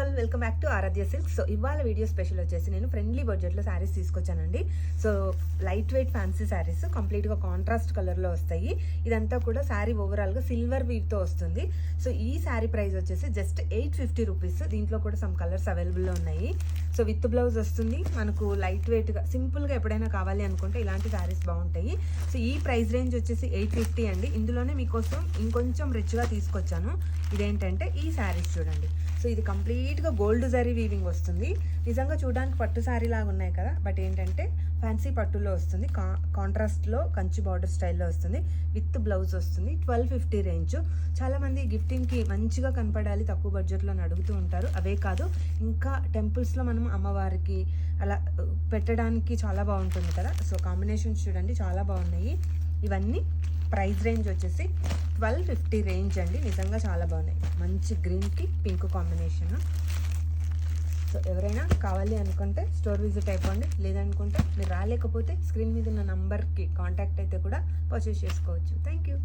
All, welcome back to Aaradhya silks. So ఇవాళ video special వచ్చేసి నేను ఫ్రెండ్లీ బడ్జెట్లో శారీస్ తీసుకొచ్చానండి. So light weight fancy saris కంప్లీట్గా కాంట్రాస్ట్ కలర్లో వస్తాయి. ఇదంతా కూడా శారీ ఓవరాల్గా సిల్వర్ వీవ్తో వస్తుంది. సో ఈ శారీ ప్రైస్ వచ్చేసి జస్ట్ 850 రూపీస్. దీంట్లో కూడా సమ్ కలర్స్ అవైలబుల్లో ఉన్నాయి. సో విత్ బ్లౌజ్ వస్తుంది మనకు. లైట్ వెయిట్గా సింపుల్గా ఎప్పుడైనా కావాలి అనుకుంటే ఇలాంటి శారీస్ బాగుంటాయి. సో ఈ ప్రైస్ రేంజ్ వచ్చేసి 850 అండి. ఇందులోనే మీకోసం ఇంకొంచెం రిచ్గా తీసుకొచ్చాను. ఇదేంటంటే ఈ శారీస్ చూడండి. సో ఇది కంప్లీట్గా గోల్డ్ జరీ వీవింగ్ వస్తుంది. నిజంగా చూడడానికి పట్టు శారీ లాగా ఉన్నాయి కదా, బట్ ఏంటంటే ఫ్యాన్సీ పట్టులో వస్తుంది. కాంట్రాస్ట్లో కంచి బార్డర్ స్టైల్లో వస్తుంది. విత్ బ్లౌజ్ వస్తుంది. 1250 రేంజ్. చాలామంది గిఫ్టింగ్కి మంచిగా కనపడాలి, తక్కువ బడ్జెట్లో అడుగుతూ ఉంటారు. అవే కాదు, ఇంకా టెంపుల్స్లో మనం అమ్మవారికి అలా పెట్టడానికి చాలా బాగుంటుంది కదా. సో కాంబినేషన్స్ చూడండి చాలా బాగున్నాయి. ఇవన్నీ ప్రైస్ రేంజ్ వచ్చేసి 1250 రేంజ్ అండి. నిజంగా చాలా బాగున్నాయి. మంచి గ్రీన్కి పింక్ కాంబినేషన్. సో ఎవరైనా కావాలి అనుకుంటే స్టోర్ విజిట్ అయిపోండి. లేదనుకుంటే మీరు రాలేకపోతే స్క్రీన్ మీద ఉన్న నంబర్కి కాంటాక్ట్ అయితే కూడా పర్చేస్ చేసుకోవచ్చు. Thank you.